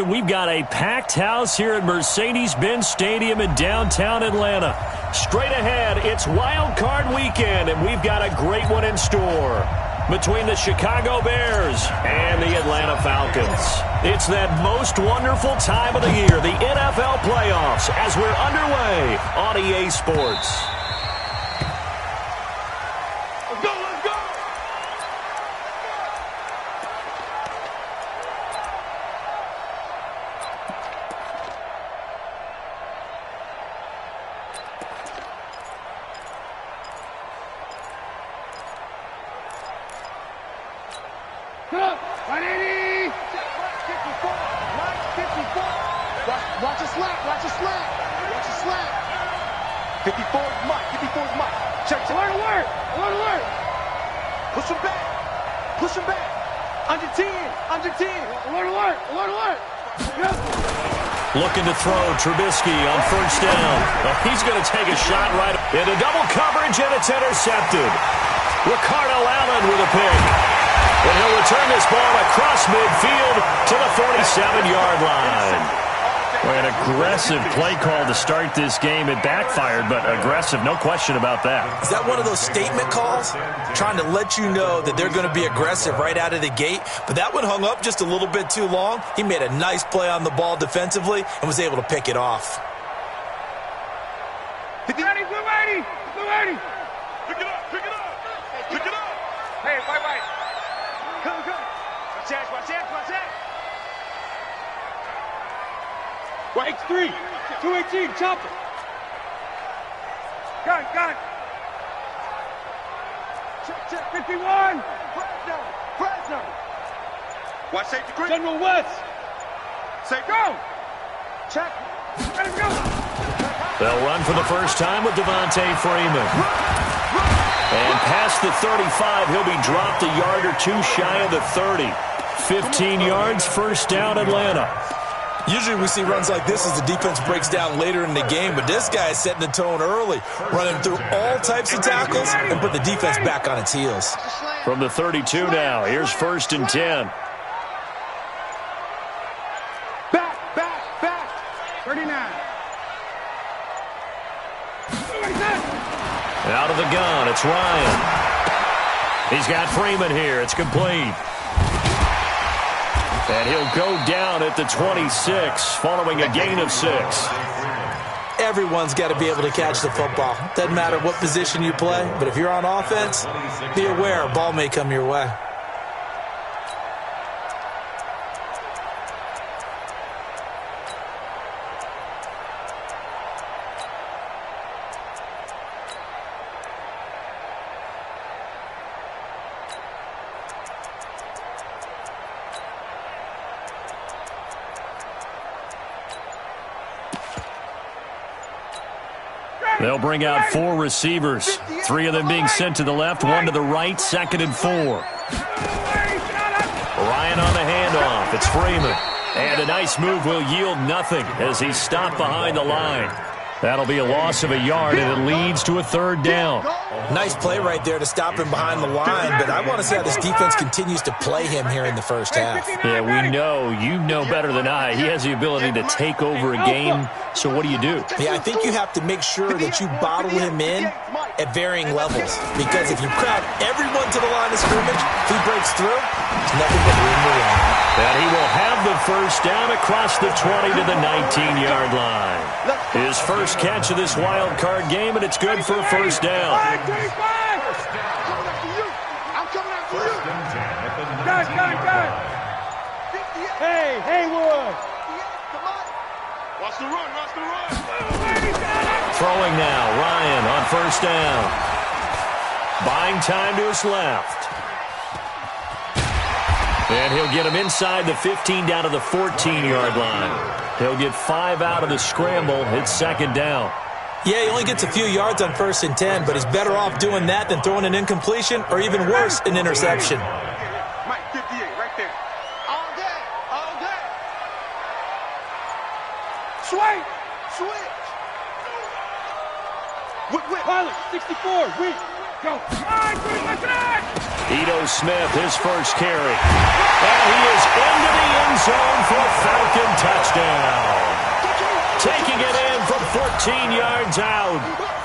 We've got a packed house here at Mercedes-Benz Stadium in downtown Atlanta. Straight ahead, it's Wild Card Weekend, and we've got a great one in store between the Chicago Bears and the Atlanta Falcons. It's that most wonderful time of the year, the NFL playoffs, as we're underway on EA Sports. Watch a slap. 54 is Mike. Check. Alert. Push him back. Under 10. Alert. Looking to throw Trubisky on first down. He's going to take a shot right into double coverage, and it's intercepted. Ricardo Allen with a pick. And he'll return this ball across midfield to the 47-yard line. An aggressive play call to start this game. It backfired, but aggressive, no question about that. Is that one of those statement calls? Trying to let you know that they're going to be aggressive right out of the gate, but that one hung up just a little bit too long. He made a nice play on the ball defensively and was able to pick it off. Get ready. Pick it up. Hey, right. Come. Watch that. Right, X3, 218, chopper. Gun. Check, 51. Fresno. Watch safety, Chris. General West. Say go. Check. Let him go. They'll run for the first time with Devontae Freeman. And past the 35, he'll be dropped a yard or two shy of the 30. 15 yards, first down, Atlanta. Usually we see runs like this as the defense breaks down later in the game, but this guy is setting the tone early, running through all types of tackles and put the defense back on its heels. From the 32 now, here's first and 10. Back. 39. Out of the gun, it's Ryan. He's got Freeman here. It's complete. And he'll go down at the 26, following a gain of 6. Everyone's got to be able to catch the football. Doesn't matter what position you play, but if you're on offense, be aware a ball may come your way. They'll bring out 4 receivers, 3 of them being sent to the left, 1 to the right, 2nd and 4. Ryan on the handoff. It's Freeman. And a nice move will yield nothing as he's stopped behind the line. That'll be a loss of a yard, and it leads to a third down. Nice play right there to stop him behind the line, but I want to see how this defense continues to play him here in the first half. Yeah, we know. You know better than I. He has the ability to take over a game, so what do you do? Yeah, I think you have to make sure that you bottle him in at varying levels, because if you crowd everyone to the line of scrimmage, if he breaks through, there's nothing but room to run. And he will have the first down across the 20 to the 19-yard line. His first catch of this wild card game, and it's good for a first down. I'm coming after you. Gun. Hey, Haywood. Watch the run. Throwing now, Ryan on first down. Buying time to his left. And he'll get him inside the 15 down to the 14-yard line. He'll get 5 out of the scramble. It's second down. Yeah, he only gets a few yards on first and 10, but he's better off doing that than throwing an incompletion or even worse, an interception. Mike, 58, right there. All day. Switch. Whip. Pilot, 64, weak. Ito Smith, his first carry. And he is into the end zone for a Falcon touchdown. Taking it in from 14 yards out.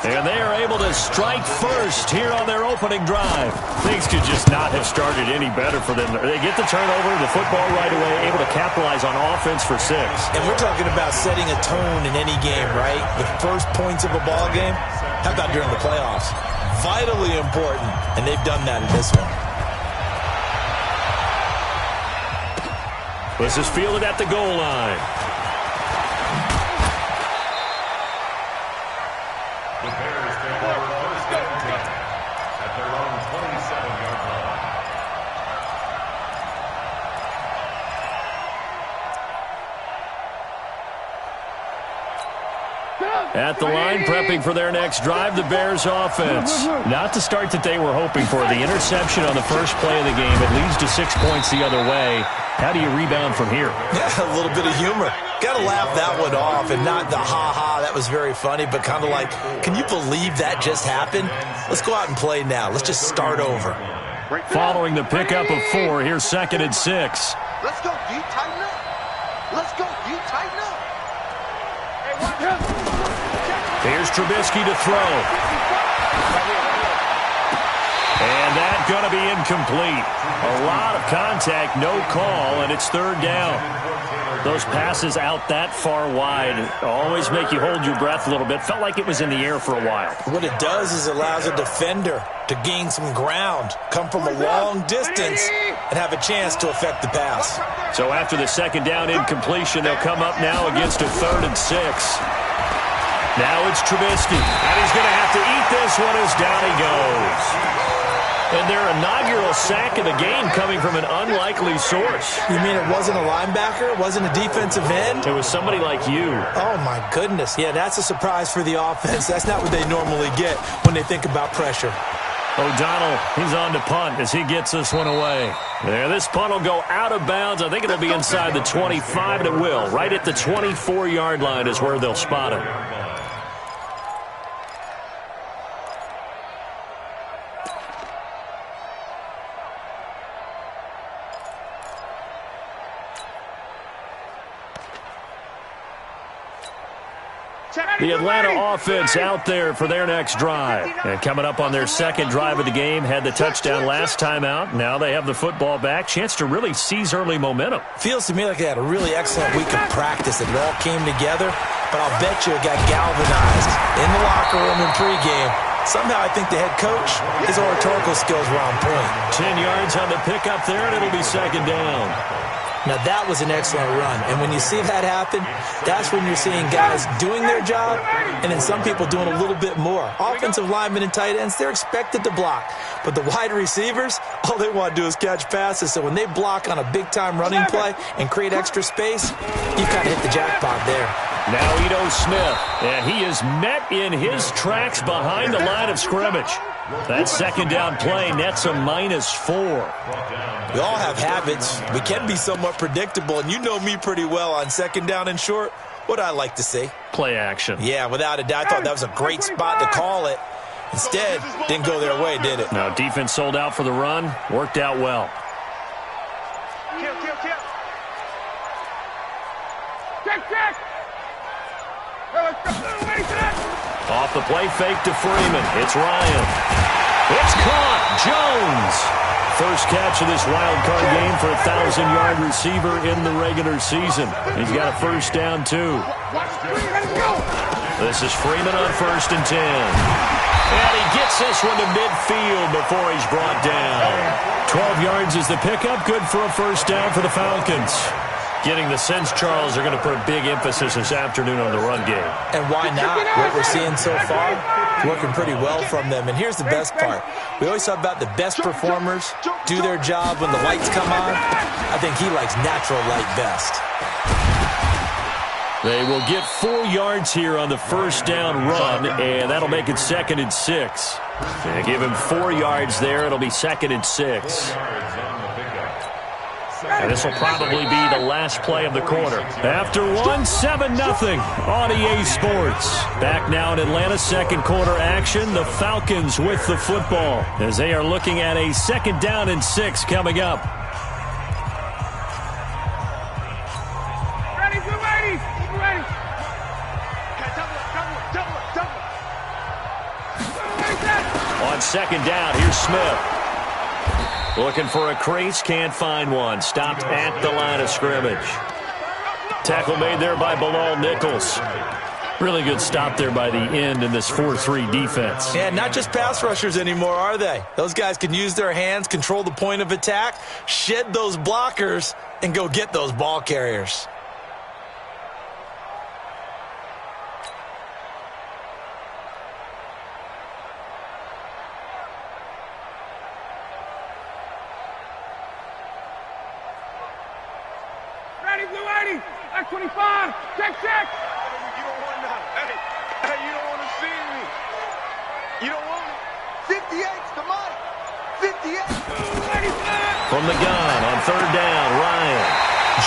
And they are able to strike first here on their opening drive. Things could just not have started any better for them. They get the turnover, the football right away, able to capitalize on offense for 6. And we're talking about setting a tone in any game, right? The first points of a ball game. How about during the playoffs? Vitally important, and they've done that in this one. This is fielded at the goal line. The Bears take over first and 10 at their own 27-yard line. At the line, prepping for their next drive, the Bears offense. Not the start that they were hoping for. The interception on the first play of the game. It leads to 6 points the other way. How do you rebound from here? Yeah, a little bit of humor. Got to laugh that one off and not the ha-ha, that was very funny, but kind of like, can you believe that just happened? Let's go out and play now. Let's just start over. Following the pickup of 4, here's 2nd and 6. Let's go, D. Tighten up. Let's go, D. Tighten up. Hey, watch him. Here's Trubisky to throw. And that's going to be incomplete. A lot of contact, no call, and it's 3rd down. Those passes out that far wide always make you hold your breath a little bit. Felt like it was in the air for a while. What it does is it allows a defender to gain some ground, come from a long distance, and have a chance to affect the pass. So after the 2nd down incompletion, they'll come up now against a 3rd and 6. Now it's Trubisky, and he's going to have to eat this one as down he goes. And their inaugural sack of the game coming from an unlikely source. You mean it wasn't a linebacker? It wasn't a defensive end? It was somebody like you. Oh, my goodness. Yeah, that's a surprise for the offense. That's not what they normally get when they think about pressure. O'Donnell, he's on to punt as he gets this one away. There, this punt will go out of bounds. I think it'll be inside the 25, and it will. Right at the 24-yard line is where they'll spot it. The Atlanta offense out there for their next drive. And coming up on their 2nd drive of the game, had the touchdown last time out. Now they have the football back. Chance to really seize early momentum. Feels to me like they had a really excellent week of practice. It all came together, but I'll bet you it got galvanized in the locker room in pregame. Somehow I think the head coach, his oratorical skills were on point. 10 yards on the pickup there, and it'll be 2nd down. Now, that was an excellent run. And when you see that happen, that's when you're seeing guys doing their job and then some people doing a little bit more. Offensive linemen and tight ends, they're expected to block. But the wide receivers, all they want to do is catch passes. So when they block on a big-time running play and create extra space, you kind of hit the jackpot there. Now Ito Smith, and he is met in his tracks behind the line of scrimmage. That 2nd down play nets a -4. We all have habits. We can be somewhat predictable, and you know me pretty well on 2nd down and short. What I like to see. Play action. Yeah, without a doubt. I thought that was a great spot to call it. Instead, didn't go their way, did it? Now defense sold out for the run. Worked out well. Kill. Check. Off the play fake to Freeman. It's Ryan. It's caught. Jones. First catch of this wild card game for a 1,000-yard receiver in the regular season. He's got a 1st down, too. This is Freeman on 1st and 10. And he gets this one to midfield before he's brought down. 12 yards is the pickup. Good for a 1st down for the Falcons. Getting the sense, Charles, they're going to put a big emphasis this afternoon on the run game. And why not? What we're seeing so far, working pretty well from them. And here's the best part. We always talk about the best performers do their job when the lights come on. I think he likes natural light best. They will get 4 yards here on the 1st down run, and that'll make it 2nd and 6. They give him 4 yards there. It'll be 2nd and 6. And this will probably be the last play of the quarter. After one, 7-0 on EA Sports. Back now in Atlanta, second quarter action. The Falcons with the football as they are looking at a 2nd down and 6 coming up. Ready, get ready, get ready. On 2nd down, here's Smith. Looking for a crease, can't find one. Stopped at the line of scrimmage. Tackle made there by Bilal Nichols. Really good stop there by the end in this 4-3 defense. Yeah, not just pass rushers anymore, are they? Those guys can use their hands, control the point of attack, shed those blockers, and go get those ball carriers. Ready, blue 80. Back 25. Check. You don't want nothing. Hey, you don't want to see me. You don't want it. 58's the mic. 58. From the gun on 3rd down, Ryan.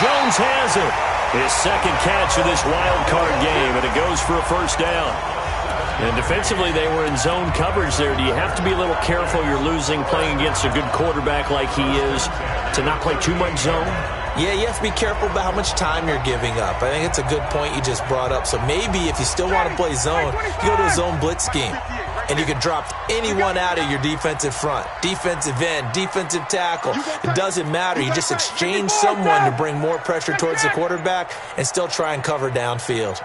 Jones has it. His 2nd catch of this wild card game, and it goes for a 1st down. And defensively, they were in zone coverage there. Do you have to be a little careful you're losing playing against a good quarterback like he is to not play too much zone? Yeah, you have to be careful about how much time you're giving up. I think it's a good point you just brought up. So maybe if you still want to play zone, you go to a zone blitz scheme. And you can drop anyone out of your defensive front. Defensive end, defensive tackle. It doesn't matter. You just exchange someone to bring more pressure towards the quarterback and still try and cover downfield.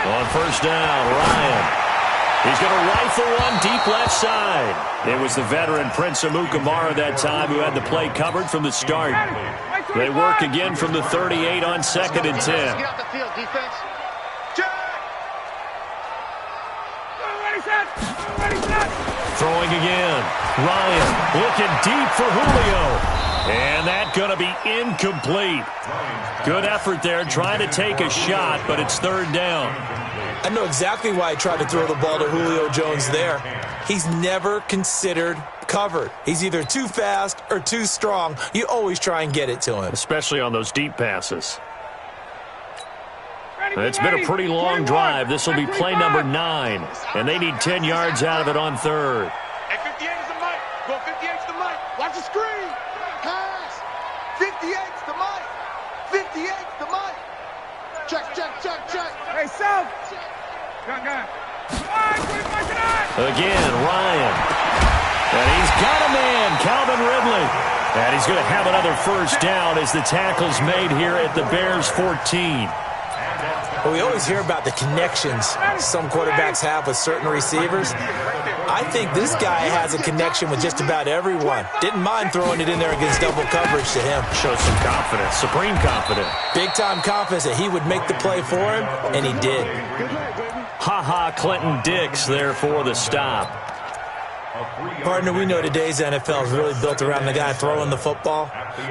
On 1st down, Ryan. He's going to rifle one deep left side. It was the veteran Prince Amukamara that time who had the play covered from the start. They work again from the 38 on 2nd and 10. Get off the field, defense. Throwing again. Ryan looking deep for Julio. And that's going to be incomplete. Good effort there trying to take a shot, but it's 3rd down. I know exactly why I tried to throw the ball to Julio Jones there. He's never considered covered. He's either too fast or too strong. You always try and get it to him. Especially on those deep passes. It's been a pretty long drive. This will be play number 9. And they need 10 yards out of it on 3rd. Hey, 58's the mic. Go 58's the mic. Watch the screen. Pass. 58's the mic. 58's the mic. Check. Hey, South. Gun. Again, Ryan. And he's got a man, Calvin Ridley. And he's going to have another 1st down as the tackle's made here at the Bears 14. Well, we always hear about the connections some quarterbacks have with certain receivers. I think this guy has a connection with just about everyone. Didn't mind throwing it in there against double coverage to him. Shows some confidence, supreme confidence. Big-time confidence that he would make the play for him, and he did. Clinton Dix there for the stop. Partner, we know today's NFL is really built around the guy throwing the football.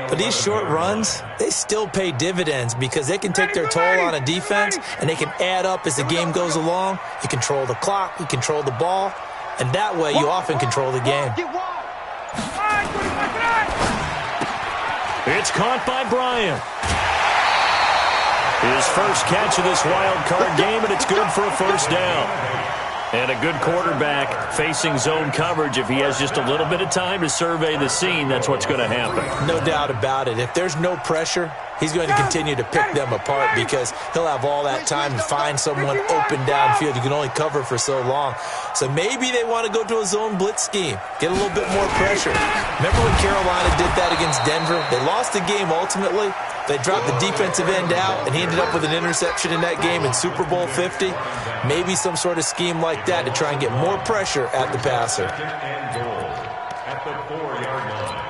But these short runs, they still pay dividends because they can take their toll on a defense and they can add up as the game goes along. You control the clock, you control the ball, and that way you often control the game. It's caught by Bryant. His first catch of this wild card game, and it's good for a 1st down. And a good quarterback facing zone coverage. If he has just a little bit of time to survey the scene, that's what's going to happen. No doubt about it. If there's no pressure, he's going to continue to pick them apart because he'll have all that time to find someone open downfield. You can only cover for so long. So maybe they want to go to a zone blitz scheme, get a little bit more pressure. Remember when Carolina did that against Denver? They lost the game ultimately. They dropped the defensive end out, and he ended up with an interception in that game in Super Bowl 50. Maybe some sort of scheme like that to try and get more pressure at the passer. At the 4-yard line.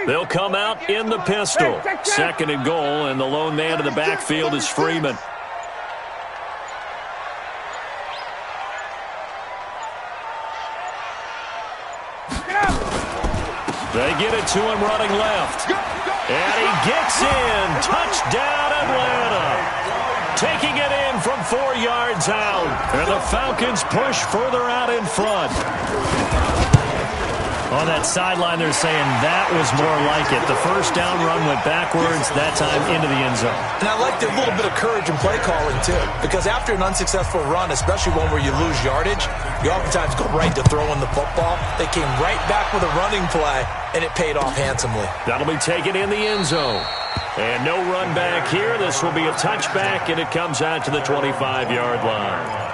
They'll come out in the pistol. 2nd and goal, and the lone man in the backfield is Freeman. They get it to him running left. And he gets in. Touchdown, Atlanta. taking it in from 4 yards out. And the Falcons push further out in front. On that sideline, they're saying that was more like it. The first down run went backwards, that time into the end zone. And I like a little bit of courage in play calling, too, because after an unsuccessful run, especially one where you lose yardage, you oftentimes go right to throwing the football. They came right back with a running play, and it paid off handsomely. That'll be taken in the end zone. And no run back here. This will be a touchback, and it comes out to the 25-yard line.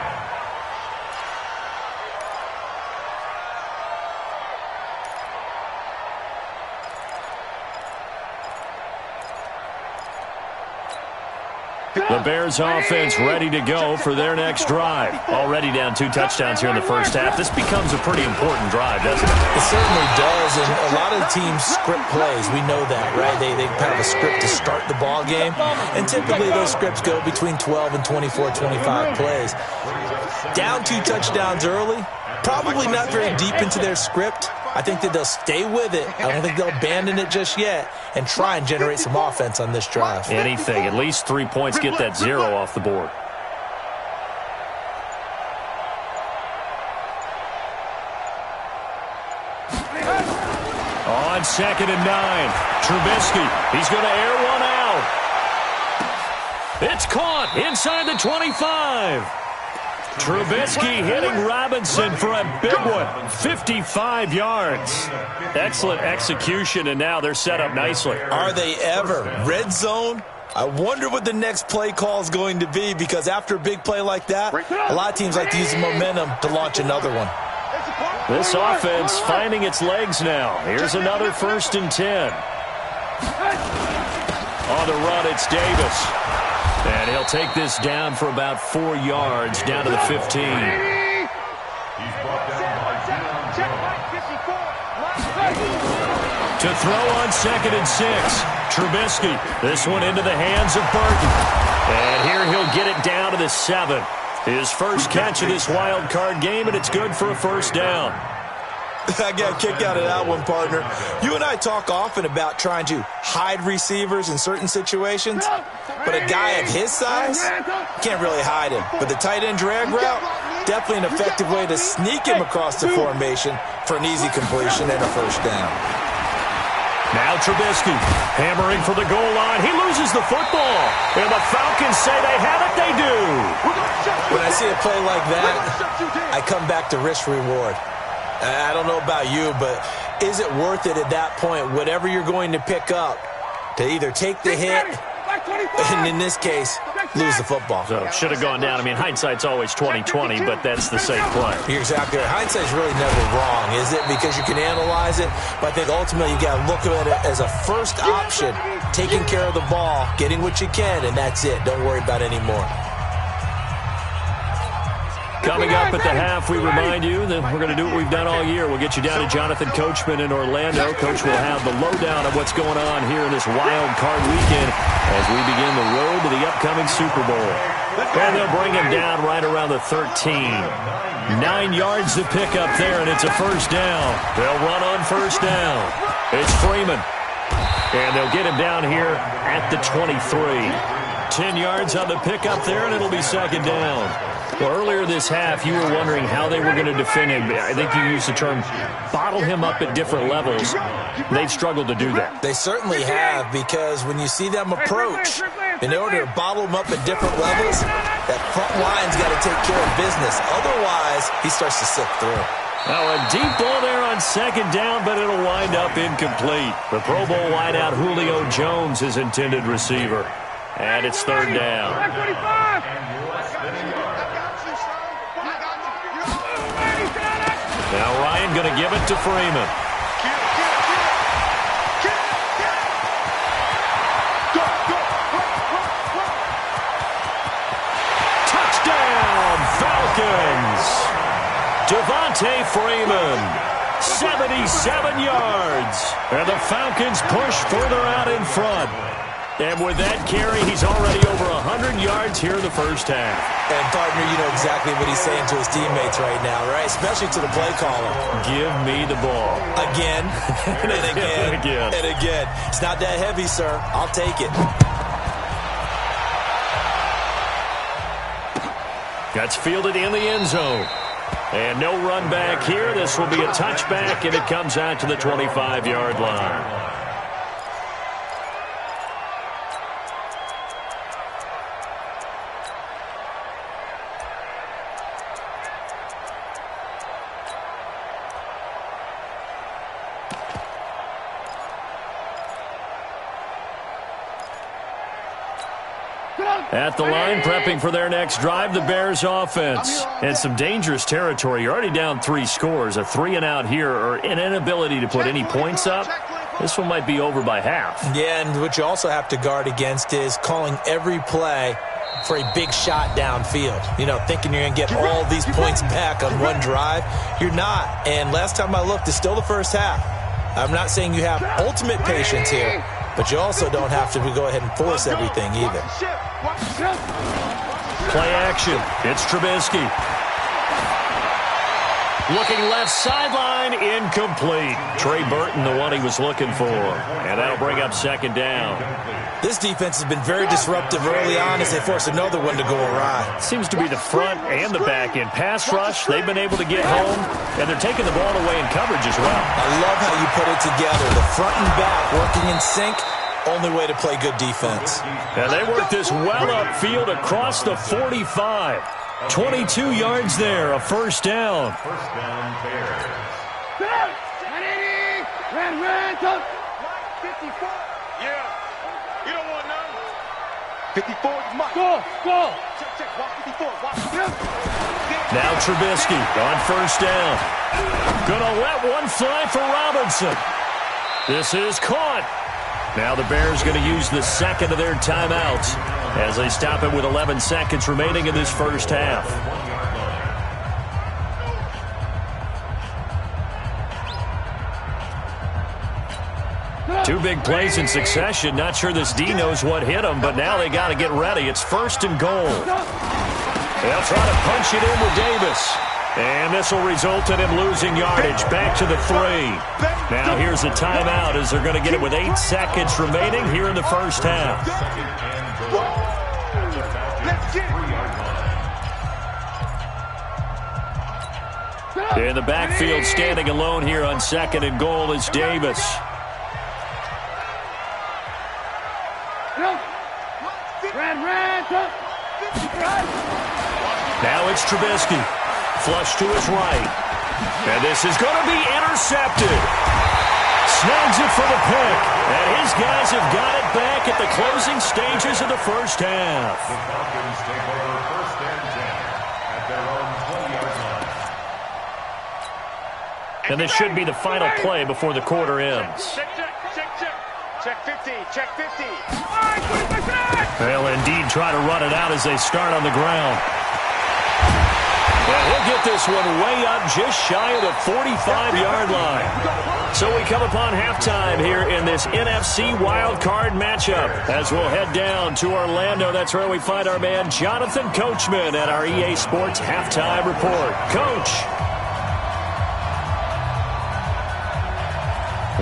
The Bears offense ready to go for their next drive. Already down 2 touchdowns here in the first half. This becomes a pretty important drive, doesn't it? It certainly does, and a lot of teams script plays. We know that, right? They have a script to start the ball game, and typically those scripts go between 12 and 24, 25 plays. Down 2 touchdowns early, probably not very deep into their script. I think that they'll stay with it. I don't think they'll abandon it just yet and try and generate some offense on this drive. Anything. At least 3 points. Get that 0 off the board. On 2nd and 9. Trubisky. He's going to air one out. It's caught inside the 25. Trubisky hitting Robinson for a big one. 55 yards. Excellent execution, and now they're set up nicely. Are they ever? Red zone? I wonder what the next play call is going to be, because after a big play like that, a lot of teams like to use the momentum to launch another one. This offense finding its legs now. Here's another 1st and 10. On the run, it's Davis. And he'll take this down for about 4 yards, down to the 15. He's brought down by To throw on 2nd and 6. Trubisky. This one into the hands of Burton. And here he'll get it down to the 7. His first catch of this wild card game, and it's good for a 1st down. I got a kick out of that one, partner. You and I talk often about trying to hide receivers in certain situations, but a guy of his size can't really hide him. But the tight end drag route, definitely an effective way to sneak him across the formation for an easy completion and a 1st down. Now Trubisky hammering for the goal line. He loses the football. And the Falcons say they have it. They do. When I see a play like that, I come back to risk-reward. I don't know about you, but is it worth it at that point, whatever you're going to pick up, to either take the hit and, in this case, lose the football? So it should have gone down. I mean, hindsight's always 20/20, but that's the same play. You're exactly right. Hindsight's really never wrong, is it? Because you can analyze it, but I think ultimately you got to look at it as a first option, taking care of the ball, getting what you can, and that's it. Don't worry about any more. Coming up at the half, we remind you that we're going to do what we've done all year. We'll get you down to Jonathan Coachman in Orlando. Coach will have the lowdown of what's going on here in this wild card weekend as we begin the road to the upcoming Super Bowl. And they'll bring him down right around the 13. 9 yards to pick up there, and it's a 1st down. They'll run on 1st down. It's Freeman. And they'll get him down here at the 23. 10 yards on the pickup there, and it'll be 2nd down. Well, earlier this half, you were wondering how they were going to defend him. I think you used the term bottle him up at different levels. They've struggled to do that. They certainly have, because when you see them approach, in order to bottle him up at different levels, that front line's got to take care of business. Otherwise, he starts to slip through. Now, a deep ball there on 2nd down, but it'll wind up incomplete. The Pro Bowl wideout Julio Jones, his intended receiver. And it's 3rd down. Now Ryan going to give it to Freeman. Touchdown, Falcons! Devontae Freeman, 77 yards. And the Falcons push further out in front. And with that carry, he's already over 100 yards here in the first half. And, partner, you know exactly what he's saying to his teammates right now, right? Especially to the play caller. Give me the ball. Again, and again, and again. It's not that heavy, sir. I'll take it. That's fielded in the end zone. And no run back here. This will be a touchback, and it comes out to the 25-yard line. At the line, prepping for their next drive, the Bears offense. And some dangerous territory. You're already down 3 scores. A 3-and-out here, or an inability to put any points up. This one might be over by half. Yeah, and what you also have to guard against is calling every play for a big shot downfield. You know, thinking you're going to get all these points back on one drive. You're not. And last time I looked, it's still the first half. I'm not saying you have ultimate patience here, but you also don't have to go ahead and force everything either. Play action. It's Trubisky. Looking left sideline, incomplete. Trey Burton, the one he was looking for. And that'll bring up second down. This defense has been very disruptive early on as they force another one to go awry. Seems to be the front and the back end. Pass rush, they've been able to get home, and they're taking the ball away in coverage as well. I love how you put it together. The front and back working in sync. Only way to play good defense. And they work this well upfield across the 45. 22 yards there, a first down. First down, Bears. 54. Yeah. You don't want none. 54 is mine. Go. Check. Watch 54. Watch. Now Trubisky on first down. Gonna let one fly for Robinson. This is caught. Now the Bears going to use the second of their timeouts as they stop it with 11 seconds remaining in this first half. Two big plays in succession. Not sure this D knows what hit him, but now they got to get ready. It's first and goal. They'll try to punch it in with Davis. And this will result in him losing yardage back to the 3. Now here's a timeout as they're going to get it with 8 seconds remaining here in the first half. In the backfield, standing alone here on second and goal is Davis. Now it's Trubisky. Flush to his right. And this is going to be intercepted. Snags it for the pick. And his guys have got it back at the closing stages of the first half. The Falcons take over first and 10 at their own 20-yard line. And this should be the final play before the quarter ends. Check. Check 50. Check 50. They'll indeed try to run it out as they start on the ground. And he'll get this one way up just shy of the 45-yard line. So we come upon halftime here in this NFC wildcard matchup as we'll head down to Orlando. That's where we find our man Jonathan Coachman at our EA Sports Halftime Report. Coach.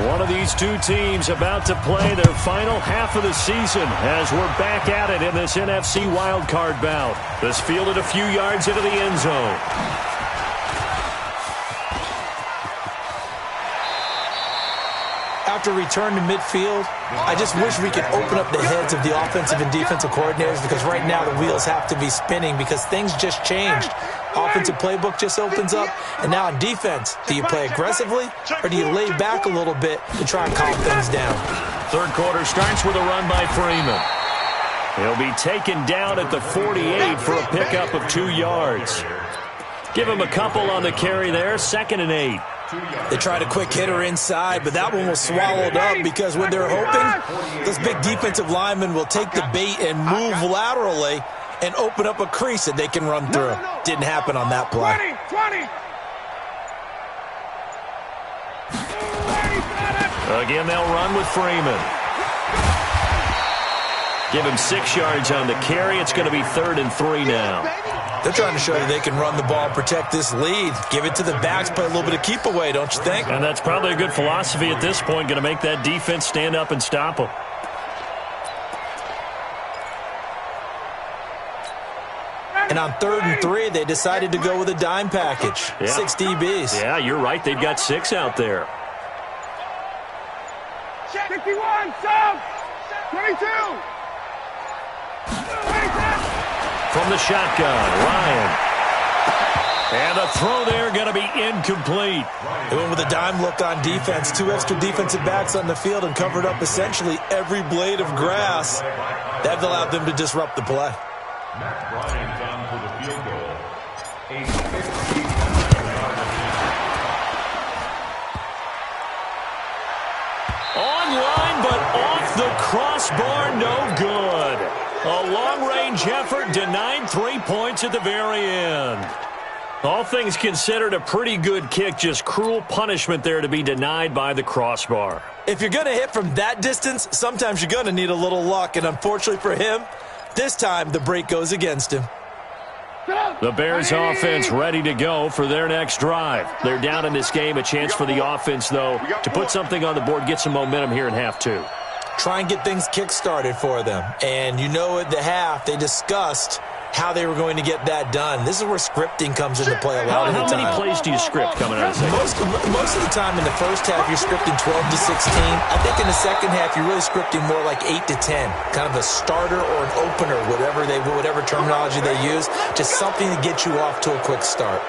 One of these two teams about to play their final half of the season as we're back at it in this NFC wildcard bout. This fielded a few yards into the end zone. After return to midfield, I just wish we could open up the heads of the offensive and defensive coordinators because right now the wheels have to be spinning because things just changed. Offensive playbook just opens up, and now on defense, do you play aggressively or do you lay back a little bit to try and calm things down? Third quarter starts with a run by Freeman. He'll be taken down at the 48 for a pickup of 2 yards. Give him a couple on the carry there, 2nd and 8. They tried a quick hitter inside, but that one was swallowed up because what they're hoping, those big defensive linemen will take the bait and move laterally and open up a crease that they can run through. Didn't happen on that play. 20. Again, they'll run with Freeman. Give him 6 yards on the carry. It's going to be 3rd and 3 now. They're trying to show you they can run the ball and protect this lead. Give it to the backs, play a little bit of keep away, don't you think? And that's probably a good philosophy at this point, going to make that defense stand up and stop them. And on 3rd and 3, they decided to go with a dime package. Yeah. 6 DBs. Yeah, you're right. They've got 6 out there. 61, sub, 22. From the shotgun, Ryan. And the throw there going to be incomplete. They went with a dime look on defense. 2 extra defensive backs on the field and covered up essentially every blade of grass. That allowed them to disrupt the play. Matt Bryant down for the field goal. A 60. Online, but off the crossbar, no good. A long-range effort denied 3 points at the very end. All things considered, a pretty good kick, just cruel punishment there to be denied by the crossbar. If you're going to hit from that distance, sometimes you're going to need a little luck, and unfortunately for him, this time the break goes against him. The Bears offense ready to go for their next drive. They're down in this game, a chance for the offense, though, to put something on the board, get some momentum here in half 2. Try and get things kick-started for them. And you know at the half, they discussed how they were going to get that done. This is where scripting comes into play a lot of the time. How many plays do you script coming out of the second? Most of the time in the first half, you're scripting 12 to 16. I think in the second half, you're really scripting more like 8 to 10. Kind of a starter or an opener, whatever terminology they use. Just something to get you off to a quick start.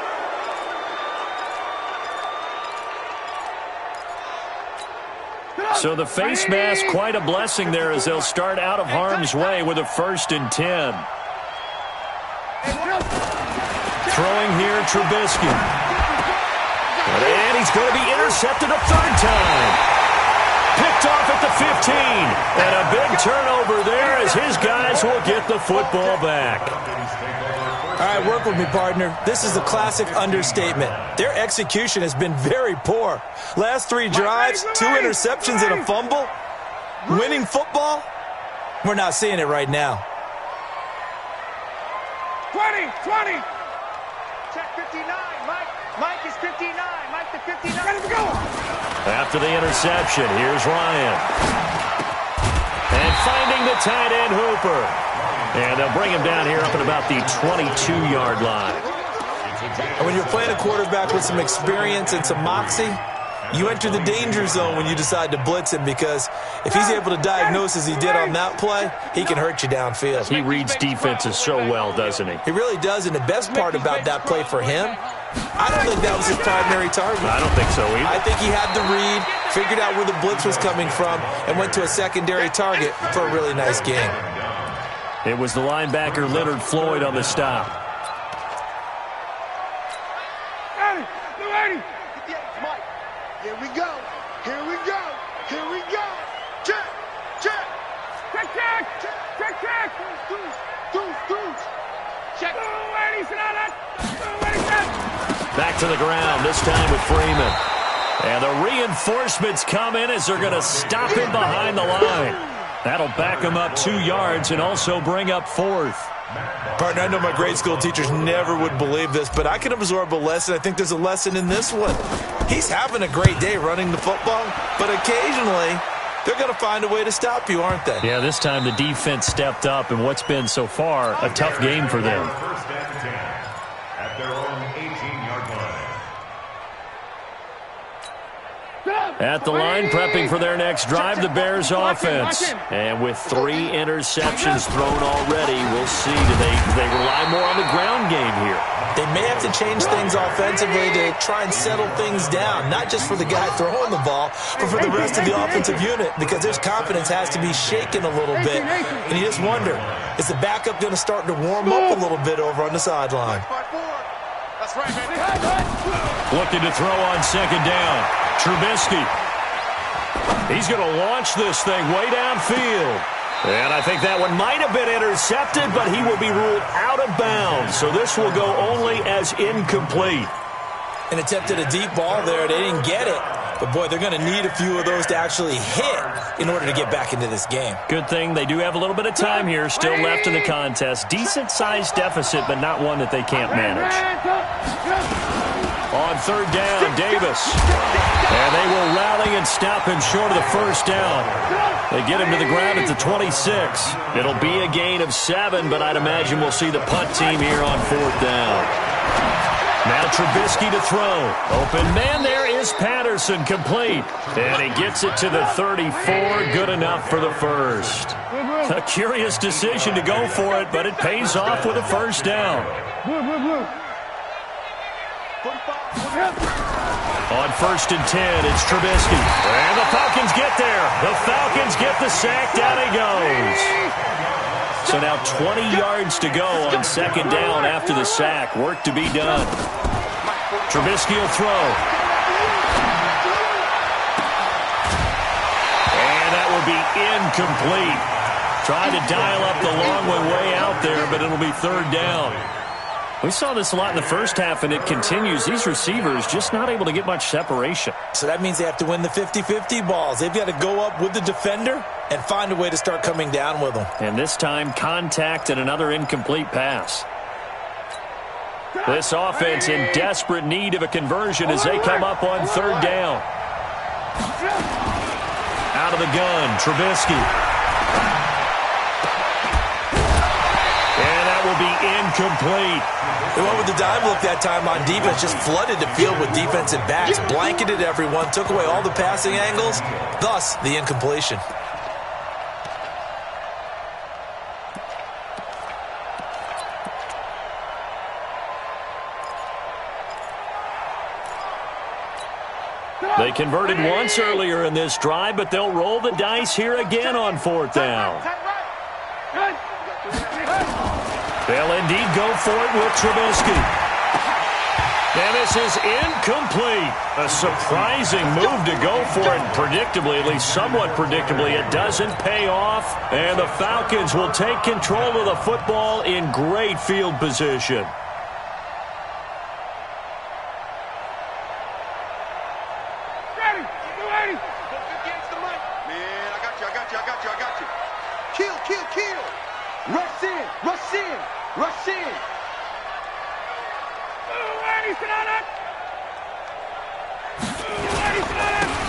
So the face mask, quite a blessing there as they'll start out of harm's way with a 1st and 10. Throwing here, Trubisky. And he's going to be intercepted a 3rd time. Picked off at the 15. And a big turnover there as his guys will get the football back. All right, work with me, partner. This is a classic understatement. Their execution has been very poor. Last 3 drives, 2 interceptions and a fumble. Winning football? We're not seeing it right now. 20. Check 59. Mike is 59. Mike the 59. Ready to go. After the interception, here's Ryan. And finding the tight end, Hooper. And they'll bring him down here up at about the 22-yard line. And when you're playing a quarterback with some experience and some moxie, you enter the danger zone when you decide to blitz him, because if he's able to diagnose as he did on that play, he can hurt you downfield. He reads defenses so well, doesn't he? He really does, and the best part about that play for him, I don't think that was his primary target. I don't think so either. I think he had the read, figured out where the blitz was coming from, and went to a secondary target for a really nice game. It was the linebacker Leonard Floyd on the stop. Mike. Here we go. Here we go. Here we go. Check. Check. Check. Deuce. Check. Back to the ground, this time with Freeman. And the reinforcements come in as they're going to stop him behind the line. That'll back him up 2 yards and also bring up 4th. Partner, I know my grade school teachers never would believe this, but I can absorb a lesson. I think there's a lesson in this one. He's having a great day running the football, but occasionally they're going to find a way to stop you, aren't they? Yeah, this time the defense stepped up in what's been so far a tough game for them. 1st and 10 at their own 18-yard line. At the line, prepping for their next drive, the Bears offense. And with 3 interceptions thrown already, we'll see. Do they rely more on the ground game here? They may have to change things offensively to try and settle things down, not just for the guy throwing the ball, but for the rest of the offensive unit, because their confidence has to be shaken a little bit. And you just wonder, is the backup going to start to warm up a little bit over on the sideline? That's right, baby. Looking to throw on 2nd down. Trubisky. He's going to launch this thing way downfield. And I think that one might have been intercepted, but he will be ruled out of bounds. So this will go only as incomplete. And attempted a deep ball there. They didn't get it. But, boy, they're going to need a few of those to actually hit in order to get back into this game. Good thing they do have a little bit of time here still left in the contest. Decent-sized deficit, but not one that they can't manage. On third down, Davis. And they will rally and stop him short of the first down. They get him to the ground at the 26. It'll be a gain of 7, but I'd imagine we'll see the punt team here on fourth down. Now Trubisky to throw. Open man there is Patterson, complete. And he gets it to the 34, good enough for the first. A curious decision to go for it, but it pays off with a first down. On first and 10, it's Trubisky. And the Falcons get there. The Falcons get the sack. Down he goes. So now 20 yards to go on second down after the sack. Work to be done. Trubisky will throw. And that will be incomplete. Tried to dial up the long one way out there, but it'll be third down. We saw this a lot in the first half, and it continues. These receivers just not able to get much separation. So that means they have to win the 50-50 balls. They've got to go up with the defender and find a way to start coming down with them. And this time, contact and another incomplete pass. This offense in desperate need of a conversion as they come up on third down. Out of the gun, Trubisky. Will be incomplete. They went with the dive look that time on defense, just flooded the field with defensive backs, blanketed everyone, took away all the passing angles, thus the incompletion. They converted once earlier in this drive, but they'll roll the dice here again on fourth down. They'll indeed go for it with Trubisky. And this is incomplete. A surprising move to go for it. Predictably, at least somewhat predictably, it doesn't pay off. And the Falcons will take control of the football in great field position.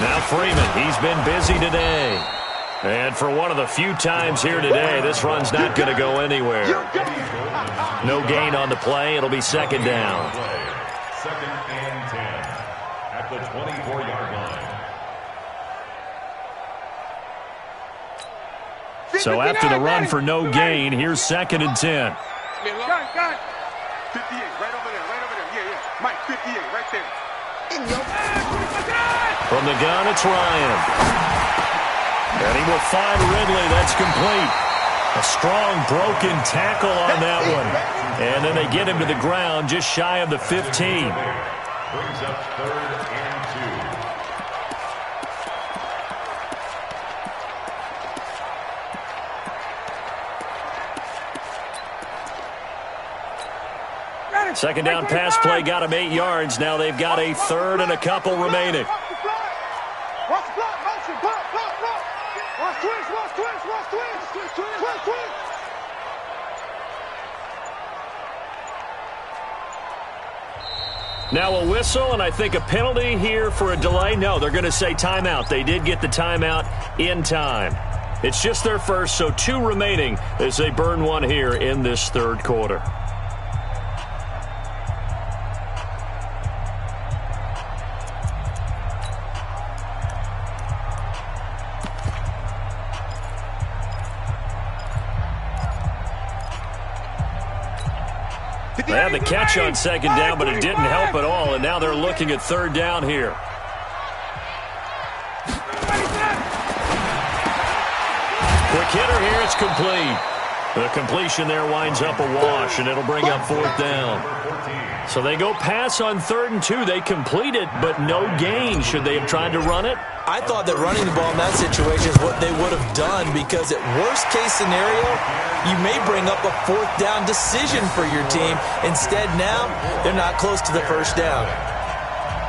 Now Freeman, he's been busy today. And for one of the few times here today, this run's not going to go anywhere. No gain on the play. It'll be second down. Second and 10 at the 24-yard line. So after the run for no gain, here's second and 10. 58, right over there. Yeah. Mike, 58, right there. From the gun, it's Ryan. And he will find Ridley. That's complete. A strong broken tackle on that one. And then they get him to the ground just shy of the 15. Brings up third and 2. Second down pass play got him 8 yards. Now they've got a third and a couple remaining. Now a whistle, and I think a penalty here for a delay. No, they're going to say timeout. They did get the timeout in time. It's just their first, so 2 remaining as they burn one here in this third quarter. They had the catch on second down, but it didn't help at all, and now they're looking at third down here. Quick hitter here, it's complete. The completion there winds up a wash, and it'll bring up fourth down. So they go pass on 3rd and 2. They complete it, but no gain. Should they have tried to run it? I thought that running the ball in that situation is what they would have done, because at worst case scenario, you may bring up a 4th down decision for your team. Instead, now they're not close to the first down.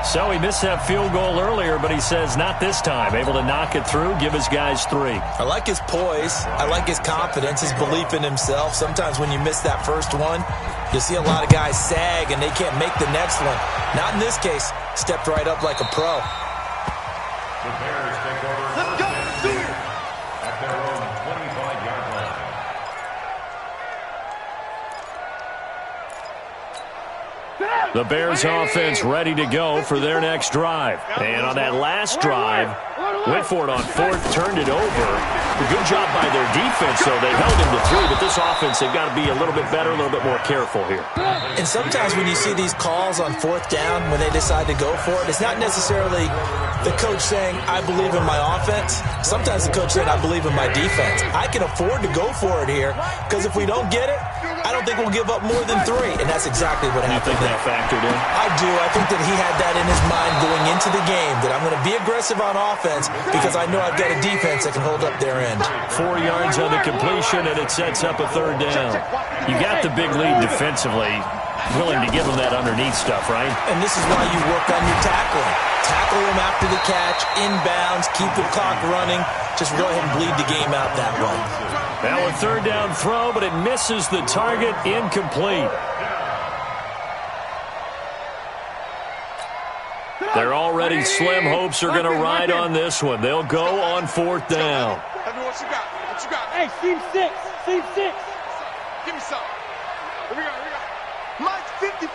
So he missed that field goal earlier, but he says not this time. Able to knock it through, give his guys 3. I like his poise. I like his confidence, his belief in himself. Sometimes when you miss that first one, you see a lot of guys sag and they can't make the next one. Not in this case. Stepped right up like a pro. The Bears take over. Let's go. Do it. At their own 25-yard line. The Bears offense ready to go for their next drive. And on that last drive, went for it on 4th, turned it over. A good job by their defense, though. They held him to 3, but this offense, they've got to be a little bit better, a little bit more careful here. And sometimes when you see these calls on 4th down, when they decide to go for it, it's not necessarily the coach saying, I believe in my offense. Sometimes the coach saying, I believe in my defense. I can afford to go for it here, because if we don't get it, I don't think we'll give up more than 3. And that's exactly what happened. You think that factored in? I do. I think that he had that in his mind going into the game, that I'm going to be aggressive on offense because I know I've got a defense that can hold up their end. 4 yards on the completion, and it sets up a 3rd down. You got the big lead defensively, willing to give them that underneath stuff, right? And this is why you work on your tackling. Tackle them after the catch, inbounds, keep the clock running. Just go ahead and bleed the game out that way. Now a 3rd down throw, but it misses the target, incomplete. They're already slim hopes are going to ride on this one. They'll go on 4th down. What you got? What you got? Hey, team 6. Team 6. Give me some. Here we go. Mike's 54.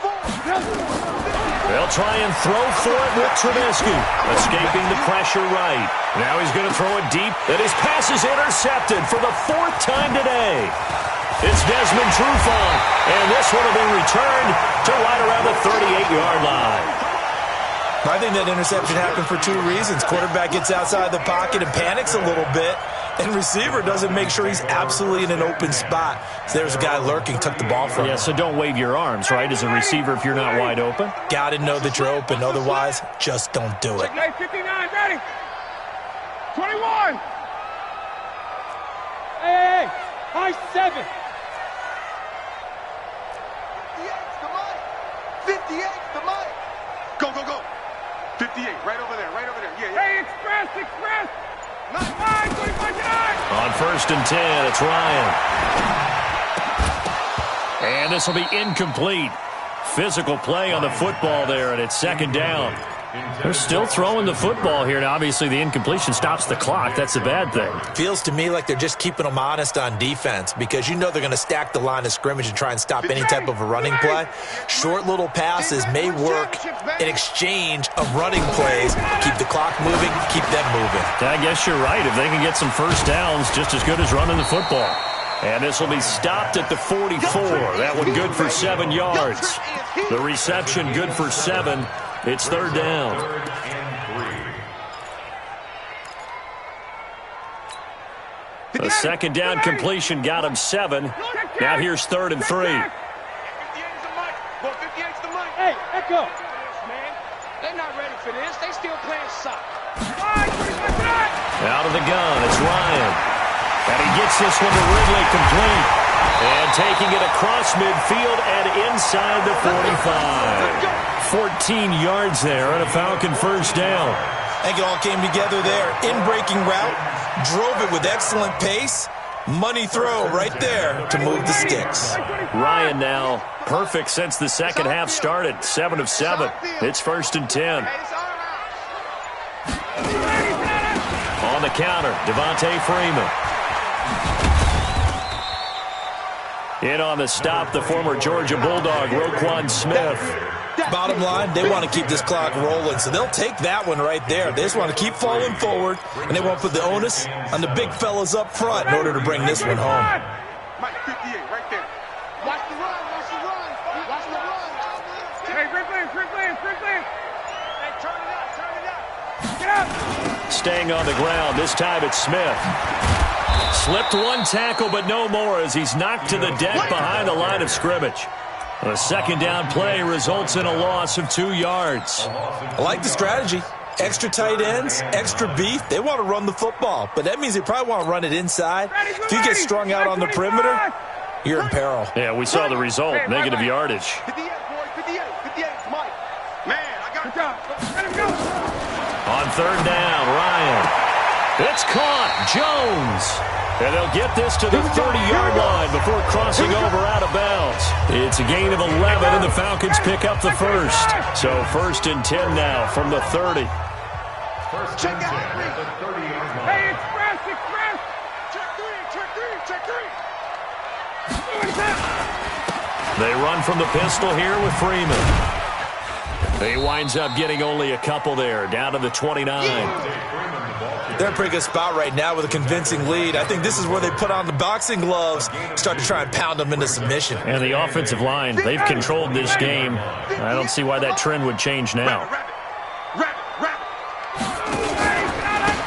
They'll try and throw for it with Trubisky. Escaping the pressure right. Now he's going to throw it deep. And his pass is intercepted for the 4th time today. It's Desmond Trufant. And this one will be returned to right around the 38-yard line. I think that interception happened for 2 reasons. Quarterback gets outside the pocket and panics a little bit, and receiver doesn't make sure he's absolutely in an open spot. So there's a guy lurking, took the ball from him. Yeah, so don't wave your arms, right, as a receiver if you're not wide open. Got to know that you're open. Otherwise, just don't do it. Hey, 59, ready. 21. Hey, high 7. 58's the Mike. 58's the Mike. Go. 58, right over there. Yeah. Hey, express. 9, 25, 9. On 1st and 10, it's Ryan. And this will be incomplete. Physical play on the football there, and it's 2nd down. They're still throwing the football here, and obviously the incompletion stops the clock. That's the bad thing. Feels to me like they're just keeping them honest on defense because you know they're going to stack the line of scrimmage and try and stop any type of a running play. Short little passes may work in exchange of running plays. Keep the clock moving, keep them moving. I guess you're right. If they can get some 1st downs, just as good as running the football. And this will be stopped at the 44. That one good for 7 yards. The reception good for 7. It's 3rd down. 3rd and 3. The 2nd down completion got him 7. Now here's 3rd and 3. 58's the Mike. Well, 58's the Mike. Hey, echo. Man, they're not ready for this. They still playing soccer. 5, 25, 9. Out of the gun, it's Ryan. And he gets this one to Ridley complete. And taking it across midfield and inside the 45. 14 yards there on a Falcon 1st down. I think it all came together there. In-breaking route, drove it with excellent pace. Money throw right there to move the sticks. Ryan now perfect since the 2nd half started. 7 of 7. It's 1st and 10. On the counter, Devontae Freeman. In on the stop, the former Georgia Bulldog, Roquan Smith. Bottom line, they want to keep this clock rolling, so they'll take that one right there. They just want to keep falling forward, and they want to put the onus on the big fellas up front in order to bring this one home. Mike, 58, right there. Watch the run. Hey, Ridley. Hey, turn it up. Get up. Staying on the ground, this time it's Smith. Slipped one tackle, but no more as he's knocked to the deck behind the line of scrimmage. A 2nd down play results in a loss of 2 yards. I like the strategy. Extra tight ends, extra beef. They want to run the football, but that means they probably want to run it inside. If you get strung out on the perimeter, you're in peril. Yeah, we saw the result, negative yardage. 58, boy, 58, Mike. Man, I got job. Let him go. On third down, Ryan. It's caught. Jones. And they'll get this to the 30-yard line before crossing over out of bounds. It's a gain of 11, and the Falcons pick up the first. So 1st and 10 now from the 30. Check out at the 30-yard line. Hey, express. Check three. They run from the pistol here with Freeman. He winds up getting only a couple there, down to the 29. They're in a pretty good spot right now with a convincing lead. I think this is where they put on the boxing gloves, start to try and pound them into submission. And the offensive line, they've controlled this game. I don't see why that trend would change now.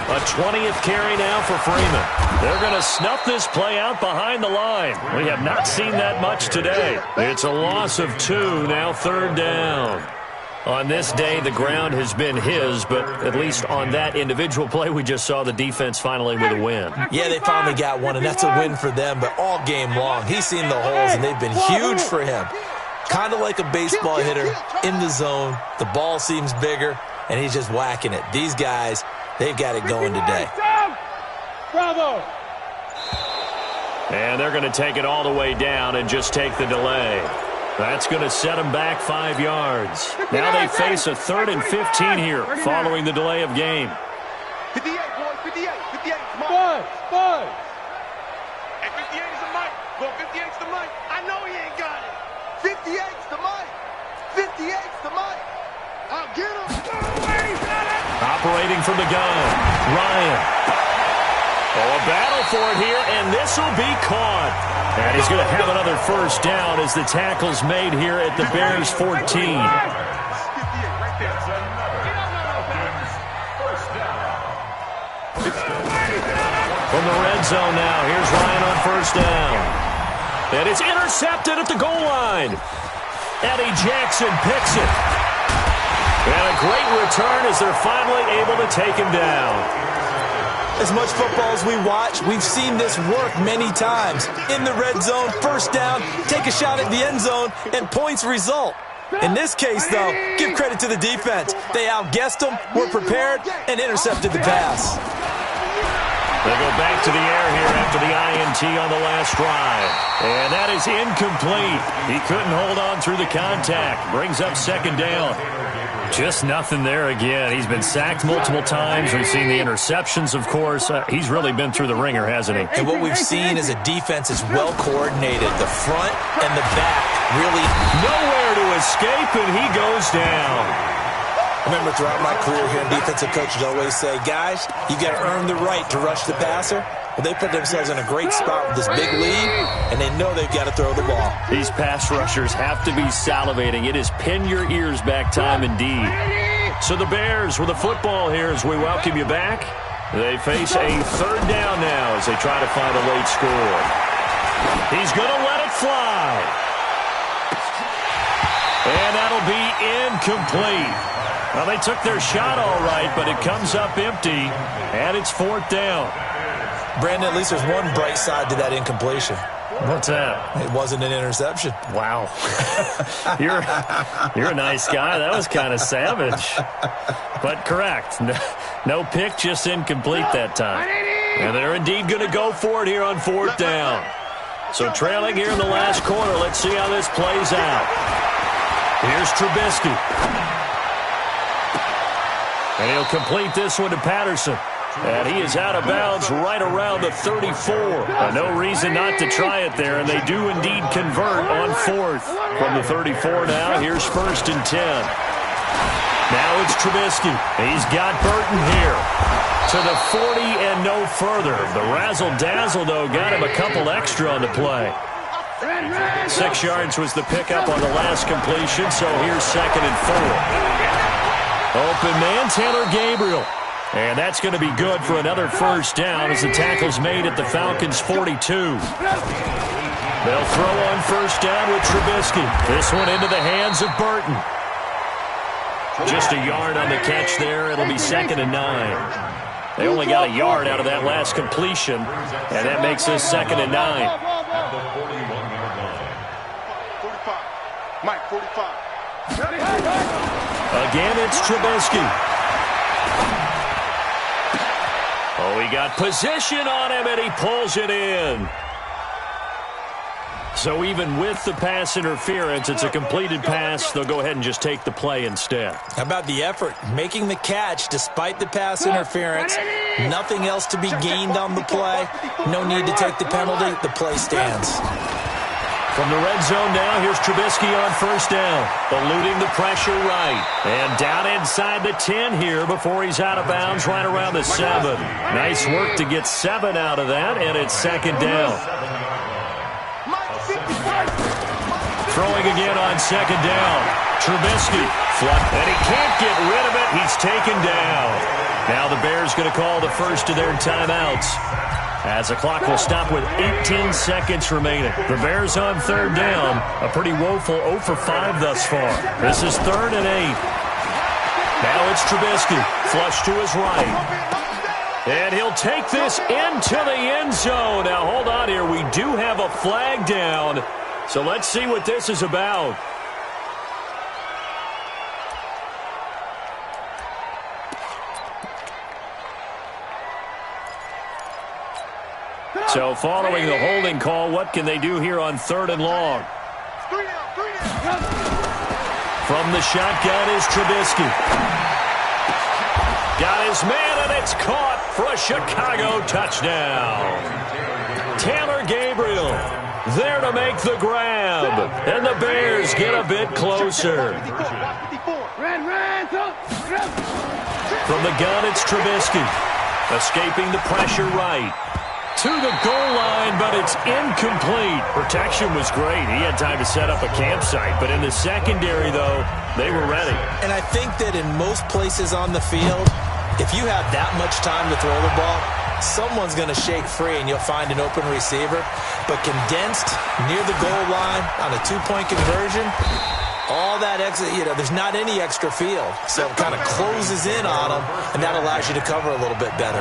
A 20th carry now for Freeman. They're going to snuff this play out behind the line. We have not seen that much today. It's a loss of 2, now 3rd down. On this day, the ground has been his, but at least on that individual play, we just saw the defense finally with a win. Yeah, they finally got one, and that's a win for them, but all game long, he's seen the holes, and they've been huge for him. Kind of like a baseball hitter in the zone. The ball seems bigger, and he's just whacking it. These guys, they've got it going today. Bravo. And they're going to take it all the way down and just take the delay. That's going to set them back 5 yards. Now they face a 3rd and 15 here following the delay of game. 58, boys, 58. 58 is mine. Buzz. Hey, 58 is the mic. Well, 58's the mic. I know he ain't got it. 58's the mic. 58's the mic. I'll get him. Operating from the gun, Ryan. Oh, a battle for it here, and this will be caught. And he's going to have another first down as the tackle's made here at the Bears' 14. From the red zone now, here's Ryan on first down. And it's intercepted at the goal line. Eddie Jackson picks it. And a great return as they're finally able to take him down. As much football as we watch, we've seen this work many times. In the red zone, first down, take a shot at the end zone, and points result. In this case, though, give credit to the defense. They outguessed them, were prepared, and intercepted the pass. They go back to the air here after the INT on the last drive. And that is incomplete. He couldn't hold on through the contact. Brings up 2nd down. Just nothing there again. He's been sacked multiple times. We've seen the interceptions, of course. He's really been through the ringer, hasn't he? And what we've seen is a defense is well coordinated. The front and the back really nowhere to escape, and he goes down. I remember throughout my career here, defensive coaches always say, guys, you got to earn the right to rush the passer. Well, they put themselves in a great spot with this big lead, and they know they've got to throw the ball. These pass rushers have to be salivating. It is pin your ears back time indeed. So the Bears with a football here as we welcome you back. They face a 3rd down now as they try to find a late score. He's going to let it fly. And that'll be incomplete. Well, they took their shot all right, but it comes up empty, and it's 4th down. Brandon, at least there's one bright side to that incompletion. What's that? It wasn't an interception. Wow. You're a nice guy. That was kind of savage. But correct. No pick, just incomplete that time. And they're indeed going to go for it here on 4th down. So trailing here in the last quarter, let's see how this plays out. Here's Trubisky. And he'll complete this one to Patterson. And he is out of bounds right around the 34. No reason not to try it there, and they do indeed convert on 4th. From the 34 now, here's 1st and 10. Now it's Trubisky. He's got Burton here. To the 40 and no further. The razzle-dazzle, though, got him a couple extra on the play. 6 yards was the pickup on the last completion, so here's 2nd and 4. Open man, Taylor Gabriel. And that's going to be good for another first down as the tackle's made at the Falcons' 42. They'll throw on first down with Trubisky. This one into the hands of Burton. Just a yard on the catch there. It'll be 2nd and 9. They only got a yard out of that last completion, and that makes this 2nd and 9. At the 41-yard line. 45. Mike, 45. Again, it's Trubisky. Oh, he got position on him, and he pulls it in. So even with the pass interference, it's a completed pass. They'll go ahead and just take the play instead. How about the effort? Making the catch despite the pass interference. Nothing else to be gained on the play. No need to take the penalty. The play stands. From the red zone now, here's Trubisky on first down. Eluding the pressure right. And down inside the 10 here before he's out of bounds right around the 7. Nice work to get 7 out of that, and it's second down. Throwing again on second down. Trubisky. And he can't get rid of it. He's taken down. Now the Bears going to call the first of their timeouts, as the clock will stop with 18 seconds remaining. The Bears on third down. A pretty woeful 0 for 5 thus far. This is 3rd and 8. Now it's Trubisky. Flush to his right. And he'll take this into the end zone. Now hold on here. We do have a flag down. So let's see what this is about. So following the holding call, what can they do here on 3rd and long? From the shotgun is Trubisky. Got his man, and it's caught for a Chicago touchdown. Taylor Gabriel there to make the grab. And the Bears get a bit closer. From the gun, it's Trubisky. Escaping the pressure right. To the goal line, but it's incomplete. Protection was great. He had time to set up a campsite. But in the secondary, though, they were ready. And I think that in most places on the field, if you have that much time to throw the ball, someone's going to shake free and you'll find an open receiver. But condensed near the goal line on a 2-point conversion, all that extra, there's not any extra field. So it kind of closes in on them, and that allows you to cover a little bit better.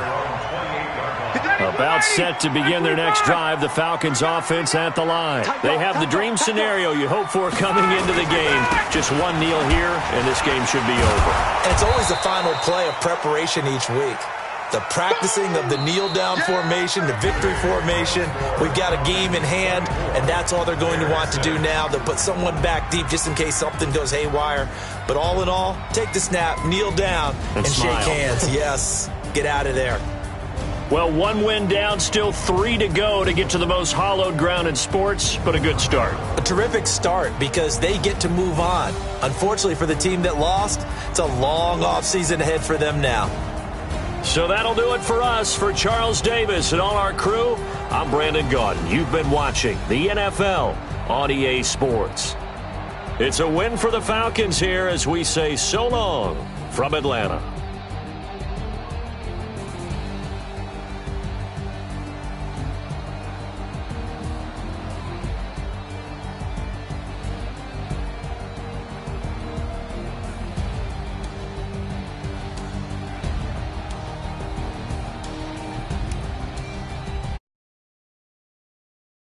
About set to begin their next drive, the Falcons offense at the line. They have the dream scenario you hope for coming into the game. Just one kneel here, and this game should be over. And it's always the final play of preparation each week. The practicing of the kneel-down formation, the victory formation. We've got a game in hand, and that's all they're going to want to do now. They'll put someone back deep just in case something goes haywire. But all in all, take the snap, kneel down, and shake hands. Yes, get out of there. Well, 1 win down, still 3 to go to get to the most hallowed ground in sports, but a good start. A terrific start because they get to move on. Unfortunately for the team that lost, it's a long offseason ahead for them now. So that'll do it for us. For Charles Davis and all our crew, I'm Brandon Gaudin. You've been watching the NFL on EA Sports. It's a win for the Falcons here as we say so long from Atlanta.